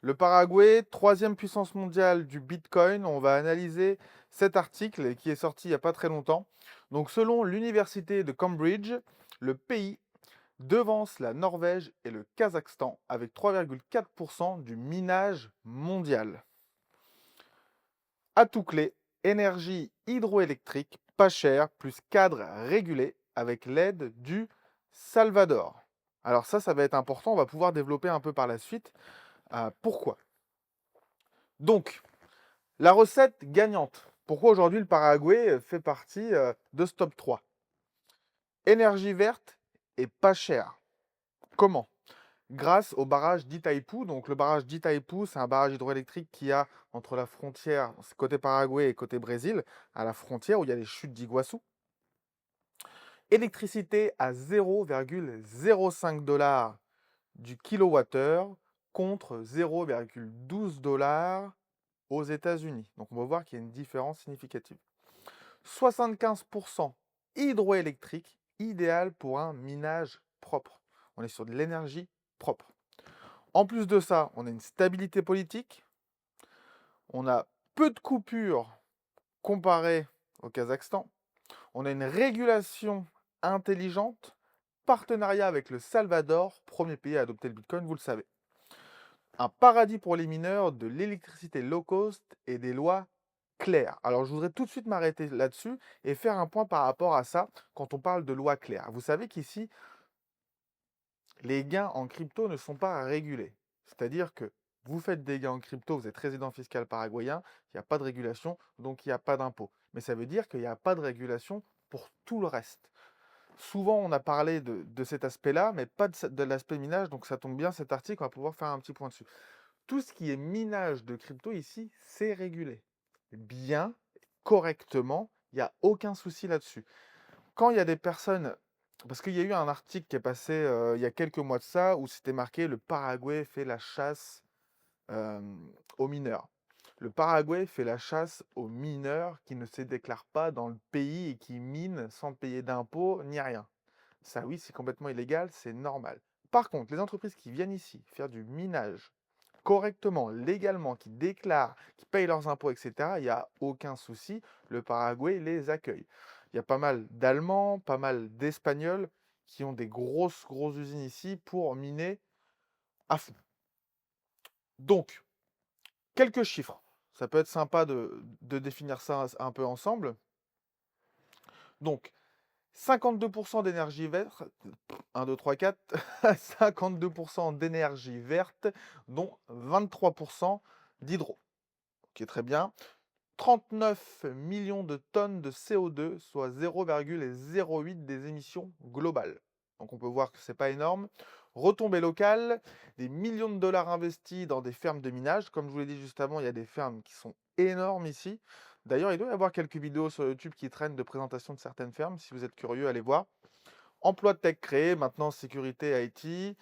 Le Paraguay, troisième puissance mondiale du Bitcoin. On va analyser cet article qui est sorti il n'y a pas très longtemps. Donc, selon l'université de Cambridge, le pays devance la Norvège et le Kazakhstan avec 3,4% du minage mondial. Atout clé, énergie hydroélectrique pas chère plus cadre régulé avec l'aide du Salvador. Alors ça va être important, on va pouvoir développer un peu par la suite. Pourquoi? Donc, la recette gagnante. Pourquoi aujourd'hui le Paraguay fait partie de ce top 3? Énergie verte et pas chère. Comment? Grâce au barrage d'Itaipú. Donc le barrage d'Itaipú, c'est un barrage hydroélectrique qui a entre la frontière, côté Paraguay et côté Brésil, à la frontière où il y a les chutes d'Iguassou. Électricité à 0,05 dollars du kilowattheure contre 0,12 dollars aux États-Unis. Donc on va voir qu'il y a une différence significative. 75% hydroélectrique, idéal pour un minage propre. On est sur de l'énergie propre. En plus de ça, on a une stabilité politique, on a peu de coupures comparé au Kazakhstan, on a une régulation intelligente, partenariat avec le Salvador, premier pays à adopter le Bitcoin, vous le savez. Un paradis pour les mineurs, de l'électricité low cost et des lois claires. Alors je voudrais tout de suite m'arrêter là-dessus et faire un point par rapport à ça quand on parle de lois claires. Vous savez qu'ici, les gains en crypto ne sont pas régulés. C'est-à-dire que vous faites des gains en crypto, vous êtes résident fiscal paraguayen, il n'y a pas de régulation, donc il n'y a pas d'impôt. Mais ça veut dire qu'il n'y a pas de régulation pour tout le reste. Souvent, on a parlé de cet aspect-là, mais pas de l'aspect minage, donc ça tombe bien, cet article, on va pouvoir faire un petit point dessus. Tout ce qui est minage de crypto ici, c'est régulé. Bien, correctement, il n'y a aucun souci là-dessus. Quand il y a des personnes, parce qu'il y a eu un article qui est passé il y a quelques mois de ça, où c'était marqué le Paraguay fait la chasse euh, aux mineurs. Le Paraguay fait la chasse aux mineurs qui ne se déclarent pas dans le pays et qui minent sans payer d'impôts ni rien. Ça, oui, c'est complètement illégal, c'est normal. Par contre, les entreprises qui viennent ici faire du minage correctement, légalement, qui déclarent, qui payent leurs impôts, etc., il n'y a aucun souci, le Paraguay les accueille. Il y a pas mal d'Allemands, pas mal d'Espagnols qui ont des grosses usines ici pour miner à fond. Donc, quelques chiffres. Ça peut être sympa de définir ça un peu ensemble. Donc, 52% d'énergie verte, 1, 2, 3, 4, 52% d'énergie verte, dont 23% d'hydro. Ok, très bien. 39 millions de tonnes de CO2, soit 0,08 des émissions globales. Donc on peut voir que ce n'est pas énorme. Retombées locales, des millions de dollars investis dans des fermes de minage. Comme je vous l'ai dit juste avant, il y a des fermes qui sont énormes ici. D'ailleurs, il doit y avoir quelques vidéos sur YouTube qui traînent de présentation de certaines fermes. Si vous êtes curieux, allez voir. Emploi de tech créé, maintenant sécurité IT.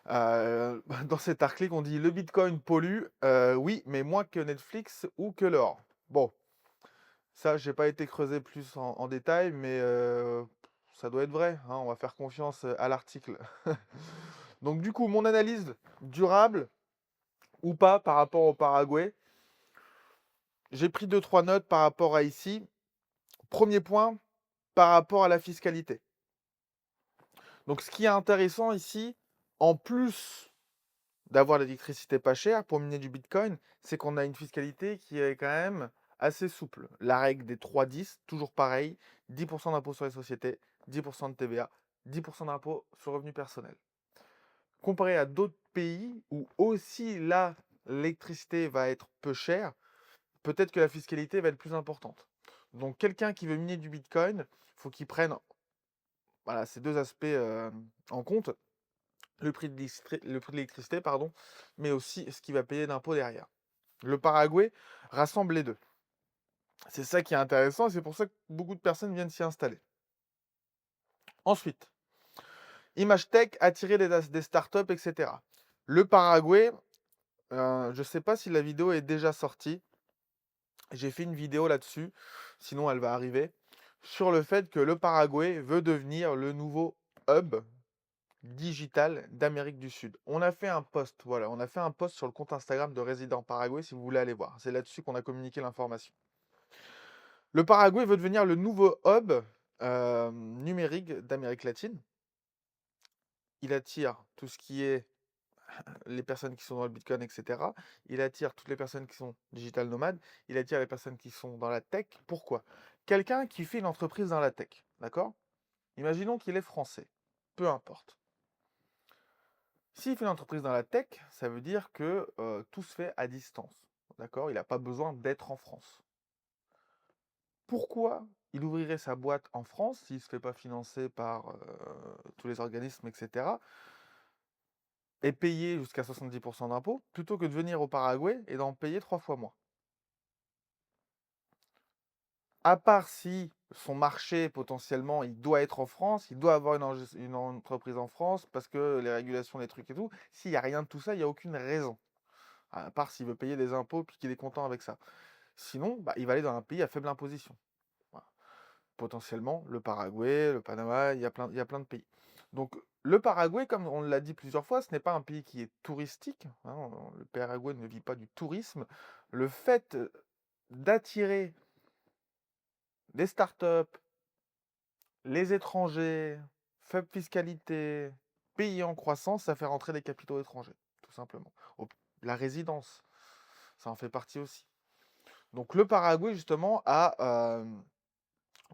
Dans cet article, on dit le Bitcoin pollue. Oui, mais moins que Netflix ou que l'or. Bon, ça, j'ai pas été creusé plus en détail, mais ça doit être vrai, hein, on va faire confiance à l'article. Donc du coup, mon analyse durable ou pas par rapport au Paraguay, j'ai pris deux trois notes par rapport à ici. Premier point, par rapport à la fiscalité. Donc ce qui est intéressant ici, en plus d'avoir l'électricité pas chère pour miner du Bitcoin, c'est qu'on a une fiscalité qui est quand même assez souple. La règle des 3-10, toujours pareil, 10% d'impôt sur les sociétés, 10% de TVA, 10% d'impôt sur le revenu personnel. Comparé à d'autres pays où aussi là, l'électricité va être peu chère, peut-être que la fiscalité va être plus importante. Donc quelqu'un qui veut miner du Bitcoin, il faut qu'il prenne voilà, ces deux aspects en compte le prix de l'électricité, pardon, mais aussi ce qu'il va payer d'impôts derrière. Le Paraguay rassemble les deux. C'est ça qui est intéressant et c'est pour ça que beaucoup de personnes viennent s'y installer. Ensuite, Image Tech, attirer des startups, etc. Le Paraguay, je ne sais pas si la vidéo est déjà sortie. J'ai fait une vidéo là-dessus, sinon elle va arriver, sur le fait que le Paraguay veut devenir le nouveau hub digital d'Amérique du Sud. On a fait un post, voilà, on a fait un post sur le compte Instagram de Résident Paraguay si vous voulez aller voir. C'est là-dessus qu'on a communiqué l'information. Le Paraguay veut devenir le nouveau hub numérique d'Amérique latine. Il attire tout ce qui est les personnes qui sont dans le Bitcoin, etc. Il attire toutes les personnes qui sont digital nomades. Il attire les personnes qui sont dans la tech. Pourquoi? Quelqu'un qui fait une entreprise dans la tech, d'accord? Imaginons qu'il est français, peu importe. S'il fait une entreprise dans la tech, ça veut dire que tout se fait à distance, d'accord? Il n'a pas besoin d'être en France. Pourquoi il ouvrirait sa boîte en France s'il ne se fait pas financer par tous les organismes, etc., et payer jusqu'à 70% d'impôts, plutôt que de venir au Paraguay et d'en payer 3 fois moins? À part si son marché, potentiellement, il doit être en France, il doit avoir une entreprise en France, parce que les régulations, les trucs et tout, s'il n'y a rien de tout ça, il n'y a aucune raison. À part s'il veut payer des impôts puis qu'il est content avec ça. Sinon, bah, il va aller dans un pays à faible imposition. Voilà. Potentiellement, le Paraguay, le Panama, il y a plein de pays. Donc, le Paraguay, comme on l'a dit plusieurs fois, ce n'est pas un pays qui est touristique, hein. Le Paraguay ne vit pas du tourisme. Le fait d'attirer des startups, les étrangers, faible fiscalité, pays en croissance, ça fait rentrer des capitaux étrangers, tout simplement. La résidence, ça en fait partie aussi. Donc le Paraguay, justement, a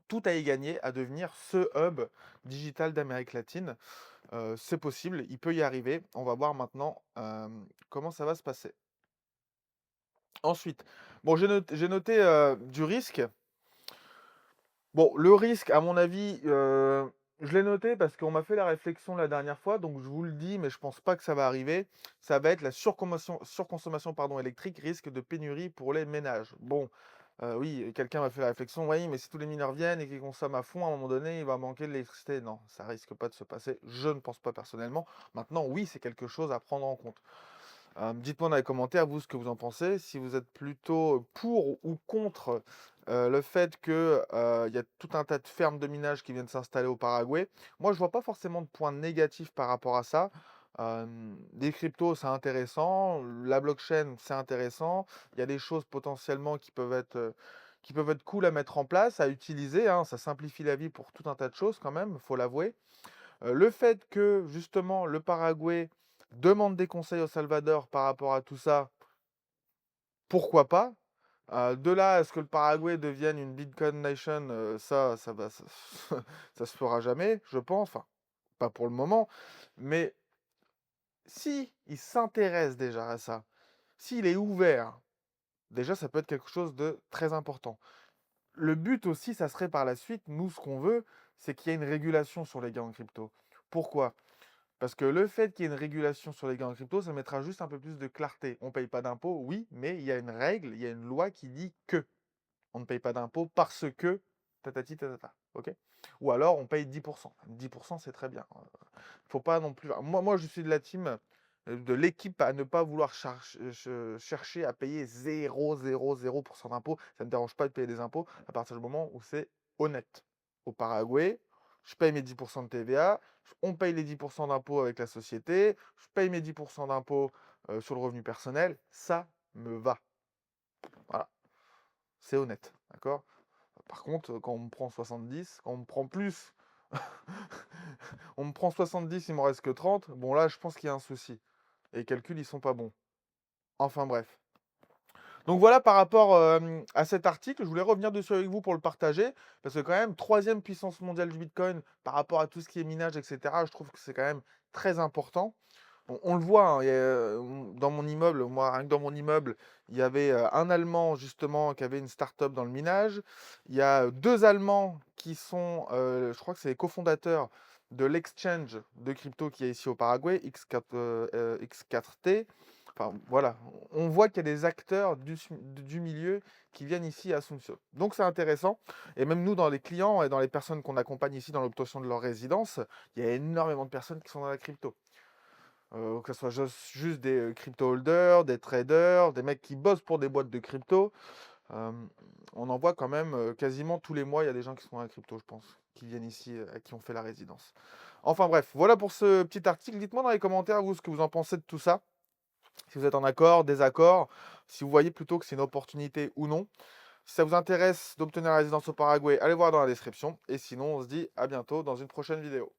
tout à y gagner à devenir ce hub digital d'Amérique latine. C'est possible, il peut y arriver. On va voir maintenant comment ça va se passer. Ensuite, bon, j'ai noté du risque. Bon, le risque, à mon avis, je l'ai noté parce qu'on m'a fait la réflexion la dernière fois, donc je vous le dis, mais je pense pas que ça va arriver. Ça va être la surconsommation, pardon, électrique, risque de pénurie pour les ménages. Bon, oui, quelqu'un m'a fait la réflexion, oui, mais si tous les mineurs viennent et qu'ils consomment à fond, à un moment donné, il va manquer de l'électricité. Non, ça risque pas de se passer. Je ne pense pas personnellement. Maintenant, oui, c'est quelque chose à prendre en compte. Dites-moi dans les commentaires, vous, ce que vous en pensez. Si vous êtes plutôt pour ou contre le fait qu'il y a tout un tas de fermes de minage qui viennent s'installer au Paraguay. Moi, je vois pas forcément de points négatifs par rapport à ça. Des cryptos, c'est intéressant. La blockchain, c'est intéressant. Il y a des choses potentiellement qui peuvent être cool à mettre en place, à utiliser, hein. Ça simplifie la vie pour tout un tas de choses quand même, faut l'avouer. Le fait que justement le Paraguay demande des conseils au Salvador par rapport à tout ça, pourquoi pas? De là à ce que le Paraguay devienne une Bitcoin Nation, ça se fera jamais, je pense. Enfin, pas pour le moment. Mais si il s'intéresse déjà à ça, s'il est ouvert, déjà ça peut être quelque chose de très important. Le but aussi, ça serait par la suite, nous, ce qu'on veut, c'est qu'il y ait une régulation sur les gains en crypto. Pourquoi? Parce que le fait qu'il y ait une régulation sur les gains en crypto, ça mettra juste un peu plus de clarté. On ne paye pas d'impôts, oui, mais il y a une règle, il y a une loi qui dit que on ne paye pas d'impôts parce que tatati tatata. Ok? Ou alors on paye 10%. 10%, c'est très bien. Faut pas non plus. Moi, je suis de la team, de l'équipe à ne pas vouloir chercher à payer 0,00% d'impôts. Ça ne me dérange pas de payer des impôts à partir du moment où c'est honnête. Au Paraguay, je paye mes 10% de TVA, on paye les 10% d'impôts avec la société, je paye mes 10% d'impôts sur le revenu personnel, ça me va. Voilà, c'est honnête, d'accord? Par contre, quand on me prend 70, quand on me prend plus, on me prend 70, il m'en reste que 30, bon là, je pense qu'il y a un souci. Et les calculs, ils sont pas bons. Enfin bref. Donc voilà par rapport à cet article, je voulais revenir dessus avec vous pour le partager, parce que quand même, troisième puissance mondiale du Bitcoin par rapport à tout ce qui est minage, etc., je trouve que c'est quand même très important. On le voit, hein, dans mon immeuble, moi, rien que dans mon immeuble, il y avait un Allemand justement qui avait une start-up dans le minage. Il y a deux Allemands qui sont, je crois que c'est les cofondateurs de l'exchange de crypto qui est ici au Paraguay, X4T. Enfin voilà, on voit qu'il y a des acteurs du milieu qui viennent ici à Asunción. Donc c'est intéressant. Et même nous, dans les clients et dans les personnes qu'on accompagne ici dans l'obtention de leur résidence, il y a énormément de personnes qui sont dans la crypto. Que ce soit juste des crypto holders, des traders, des mecs qui bossent pour des boîtes de crypto. On en voit quand même quasiment tous les mois, il y a des gens qui sont dans la crypto, je pense. qui viennent ici, qui ont fait la résidence. Enfin bref, voilà pour ce petit article. Dites-moi dans les commentaires, vous, ce que vous en pensez de tout ça. Si vous êtes en accord, désaccord, si vous voyez plutôt que c'est une opportunité ou non. Si ça vous intéresse d'obtenir la résidence au Paraguay, allez voir dans la description. Et sinon, on se dit à bientôt dans une prochaine vidéo.